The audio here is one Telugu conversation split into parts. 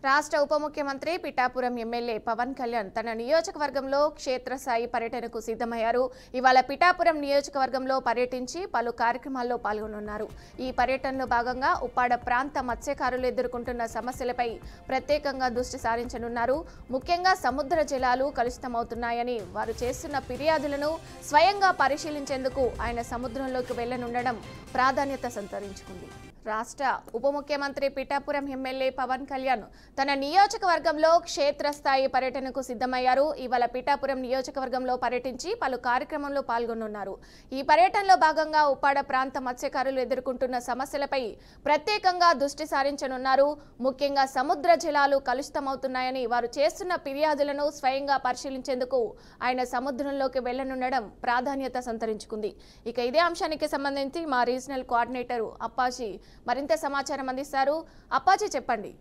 రాష్ట్ర ఉప ముఖ్యమంత్రి పిఠాపురం ఎమ్మెల్యే పవన్ కళ్యాణ్ తన నియోజకవర్గంలో క్షేత్రస్థాయి పర్యటనకు సిద్ధమయ్యారు. ఇవాళ పిఠాపురం నియోజకవర్గంలో పర్యటించి పలు కార్యక్రమాల్లో పాల్గొనున్నారు. ఈ పర్యటనలో భాగంగా ఉప్పాడ ప్రాంత మత్స్యకారులు ఎదుర్కొంటున్న సమస్యలపై ప్రత్యేకంగా దృష్టి సారించనున్నారు. ముఖ్యంగా సముద్ర జలాలు కలుషితమవుతున్నాయని వారు చేస్తున్న ఫిర్యాదులను స్వయంగా పరిశీలించేందుకు ఆయన సముద్రంలోకి వెళ్లనుండడం ప్రాధాన్యత సంతరించుకుంది. రాష్ట్ర ఉప ముఖ్యమంత్రి పిఠాపురం ఎమ్మెల్యే పవన్ కళ్యాణ్ తన నియోజకవర్గంలో క్షేత్రస్థాయి పర్యటనకు సిద్ధమయ్యారు. ఇవాళ పిఠాపురం నియోజకవర్గంలో పర్యటించి పలు కార్యక్రమంలో పాల్గొనున్నారు. ఈ పర్యటనలో భాగంగా ఉప్పాడ ప్రాంత మత్స్యకారులు ఎదుర్కొంటున్న సమస్యలపై ప్రత్యేకంగా దృష్టి సారించనున్నారు. ముఖ్యంగా సముద్ర జలాలు కలుషితమవుతున్నాయని వారు చేస్తున్న ఫిర్యాదులను స్వయంగా పరిశీలించేందుకు ఆయన సముద్రంలోకి వెళ్లనుండడం ప్రాధాన్యత సంతరించుకుంది. ఇక ఇదే అంశానికి సంబంధించి మా రీజనల్ కోఆర్డినేటర్ అప్పాజీ మరింత సమాచారం అందిస్తారు. అప్పాజీ చెప్పండి.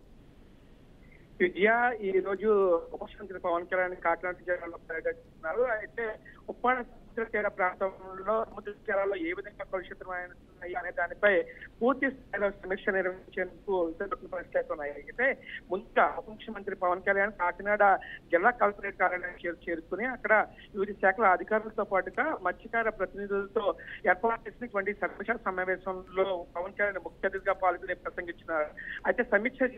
విద్య ఈ రోజు ఉప ముఖ్యమంత్రి పవన్ కళ్యాణ్ కాకినాడ జిల్లాలో పర్యటిస్తున్నారు. అయితే ఉప్పాడ సముద్ర తీర ప్రాంతంలో సముద్ర తీరాల్లో ఏ విధంగా కలుషితమైనాయి అనే దానిపై పూర్తి స్థాయిలో సమీక్ష నిర్వహించేందుకు పరిస్థితులు ఉన్నాయి. అయితే ముందుగా ఉప ముఖ్యమంత్రి పవన్ కళ్యాణ్ కాకినాడ జిల్లా కలెక్టరేట్ కార్యాలయం చేరుకుని అక్కడ వివిధ శాఖల అధికారులతో పాటుగా మత్స్యకార ప్రతినిధులతో ఏర్పాటు చేసినటువంటి సమీక్ష సమావేశంలో పవన్ కళ్యాణ్ ముఖ్య అతిథిగా పాల్గొని ప్రసంగించినారు. అయితే సమీక్ష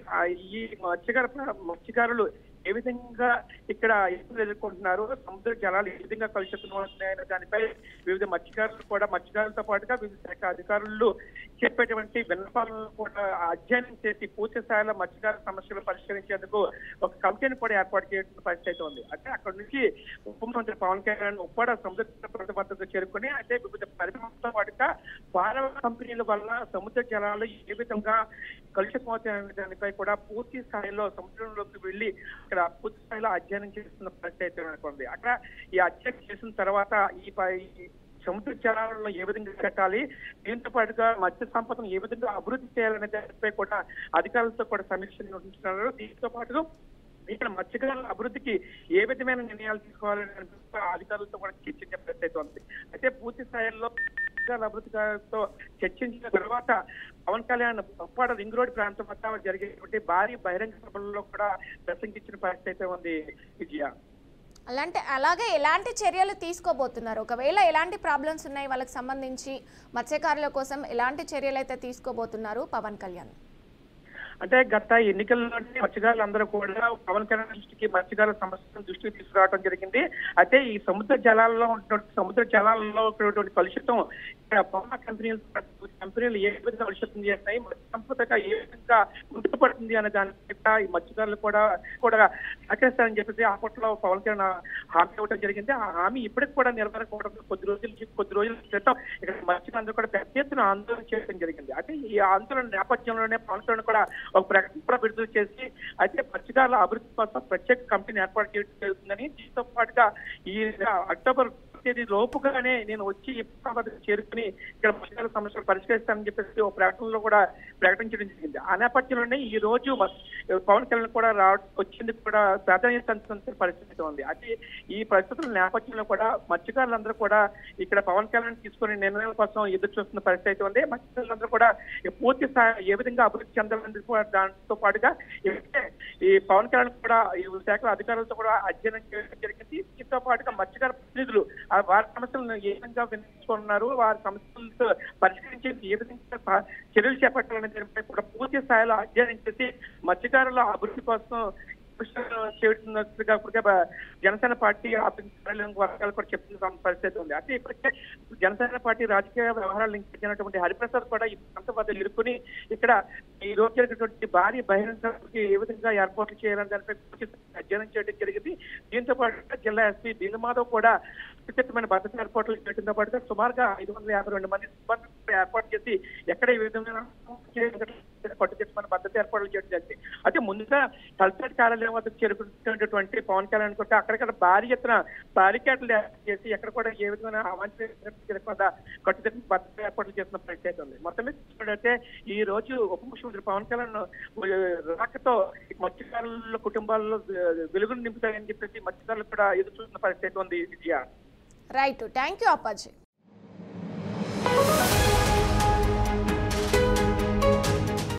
ఈ మత్స్యకారులు ఏ విధంగా ఇక్కడ ఇబ్బందులు ఎదుర్కొంటున్నారు, సముద్ర జలాలు ఏ విధంగా కలుషితమవుతున్నాయనే దానిపై వివిధ మత్స్యకారులతో పాటుగా వివిధ శాఖ అధికారులు చెప్పేటువంటి విన్నపాలను కూడా అధ్యయనం చేసి పూర్తి స్థాయిలో మత్స్యకార సమస్యలు పరిష్కరించేందుకు ఒక కమిటీని కూడా ఏర్పాటు చేయాల్సిన పరిస్థితి ఉంది. అంటే అక్కడ నుంచి ఉప ముఖ్యమంత్రి పవన్ కళ్యాణ్ ఉప్పాడ సముద్ర వద్దకు చేరుకుని అయితే వివిధ పరిశ్రమలతో పాటుగా భారత కంపెనీల వల్ల సముద్ర జలాలు ఏ విధంగా కలుషితమవుతాయనే దానిపై కూడా పూర్తి స్థాయిలో సముద్రంలోకి వెళ్లి అక్కడ పూర్తి స్థాయిలో అధ్యయనం చేస్తున్న పరిస్థితి ఉంది. అక్కడ ఈ అధ్యయనం చేసిన తర్వాత ఈ సముద్ర జలాలను ఏ విధంగా కట్టాలి, దీంతో పాటుగా మత్స్య సంపదను ఏ విధంగా అభివృద్ధి చేయాలనే దానిపై కూడా అధికారులతో కూడా సమీక్ష నిర్వహించుతున్నారు. దీంతో పాటుగా ఇక్కడ మత్స్యకారుల అభివృద్ధికి ఏ విధమైన నిర్ణయాలు తీసుకోవాలనే అధికారులతో కూడా చర్చించే పరిస్థితి ఉంది. అయితే పూర్తి స్థాయిలో అభివృద్ధితో చర్చించిన తర్వాత పవన్ కళ్యాణ్ ఉప్పాడ రింగ్ రోడ్ ప్రాంతం వద్ద జరిగేటువంటి భారీ బహిరంగ సభల్లో కూడా ప్రసంగించిన పరిస్థితి ఉంది. విజయ అలాగే ఎలాంటి చర్యలు తీసుకోబోతున్నారు? ఒకవేళ ఎలాంటి ప్రాబ్లమ్స్ ఉన్నాయి వాళ్ళకి సంబంధించి మత్స్యకారుల కోసం ఎలాంటి చర్యలు అయితే తీసుకోబోతున్నారు పవన్ కళ్యాణ్? అంటే గత ఎన్నికల్లోనే మత్స్యకారులందరూ కూడా పవన్ కళ్యాణ్ దృష్టికి మత్స్యకారుల సమస్యలను దృష్టికి తీసుకురావడం జరిగింది. అయితే ఈ సముద్ర జలాల్లో ఉన్నటువంటి కలుషితం పౌర కంపెనీలు ఏ విధంగా కలుషితం చేస్తాయి, మత్స్య సంపదగా ఏ విధంగా గుర్తుపడుతుంది అనే దాని మీద ఈ మత్స్యకారులు కూడా సహకరిస్తారని చెప్పేసి అప్పట్లో పవన్ కళ్యాణ్ హామీ ఇవ్వడం జరిగింది. ఆ హామీ ఇప్పటికి కూడా నెరవేరకపోవడంతో కొద్ది రోజుల క్రితం ఇక్కడ మత్స్యకారులందరూ కూడా పెద్ద ఎత్తున ఆందోళన చేయడం జరిగింది. అయితే ఈ ఆందోళన నేపథ్యంలోనే పవన్ కళ్యాణ్ కూడా ఒక ప్రకటన కూడా విడుదల చేసి అయితే మత్స్యకారుల అభివృద్ధి కోసం ప్రత్యేక కంపెనీ ఏర్పాటు చేయడం జరుగుతుందని, దీంతో పాటుగా ఈ అక్టోబర్ తేదీ లోపుగానే నేను వచ్చి చేరుకుని ఇక్కడ మత్స్యకారుల సమస్యలు పరిష్కరిస్తానని చెప్పేసి ఒక ప్రకటనలో కూడా ప్రకటించడం జరిగింది. ఆ నేపథ్యంలోనే ఈ రోజు పవన్ కళ్యాణ్ కూడా వచ్చేందుకు కూడా ప్రాధాన్యత పరిస్థితి ఉంది. అయితే ఈ పరిస్థితుల నేపథ్యంలో కూడా మత్స్యకారులందరూ కూడా ఇక్కడ పవన్ కళ్యాణ్ తీసుకునే నిర్ణయాల కోసం ఎదురు చూస్తున్న పరిస్థితి ఉంది. మత్స్యకారులందరూ కూడా పూర్తి స్థాయి ఏ విధంగా అభివృద్ధి చెందాలని దాంతో పాటుగా ఈ పవన్ కళ్యాణ్ కూడా ఈ శాఖల అధికారులతో కూడా అధ్యయనం చేయడం జరిగింది. దీంతో పాటుగా మత్స్యకార ప్రతినిధులు వారి సమస్యలను ఏ విధంగా వినియోగించుకున్నారు, వారి సమస్యలతో పరిష్కరించేందుకు ఏ విధంగా చర్యలు చేపట్టాలనే దానిపై కూడా పూర్తి స్థాయిలో అధ్యయనం చేసి మత్స్యకారుల అభివృద్ధి కోసం చేస్తున్నట్టుగా జనసేన పార్టీ వర్గాలు కూడా చెప్తున్న పరిస్థితి ఉంది. అయితే ఇప్పటికే జనసేన పార్టీ రాజకీయ వ్యవహారాలు ఇంకించినటువంటి హరిప్రసాద్ కూడా ఈ ప్రాంతం వద్ద ఇరుక్కుని ఇక్కడ ఈ రోజు జరిగినటువంటి భారీ బహిరంగ సభకి ఏ విధంగా ఏర్పాట్లు చేయాలని దానిపై అధ్యయనం చేయడం జరిగింది. దీంతో పాటు జిల్లా ఎస్పీ బిందుమాధవ్ కూడా అత్యుత్తమైన భద్రత ఏర్పాట్లు చేయడంతో పాటుగా సుమారుగా 552 మంది సిబ్బంది ఏర్పాటు చేసి ఎక్కడ ఈ విధంగా పట్టుకెట్టుకున్న భద్రత ఏర్పాట్లు చేయడం జరిగింది. అయితే ముందుగా కలెక్టరేట్ కార్యాలయం వద్దకు చేరుకున్నటువంటి పవన్ కళ్యాణ్ కూడా అక్కడిక్కడ భారీ ఎత్తున బారికేడ్లు చేసి ఎక్కడ కూడా ఏ విధమైన అవాంఛనీయ కట్టుదిట్టిన భద్రత ఏర్పాట్లు చేస్తున్న పరిస్థితి ఉంది. మొత్తం మీద చూసినట్లయితే ఈ రోజు ఉప ముఖ్యమంత్రి పవన్ కళ్యాణ్ రాకతో మత్స్యకారుల కుటుంబాల్లో వెలుగును నింపుతాయని చెప్పేసి మత్స్యకారులు కూడా ఎదురు చూస్తున్న పరిస్థితి ఉంది. విజయ రైట్, థ్యాంక్ యూ అప్పాజీ.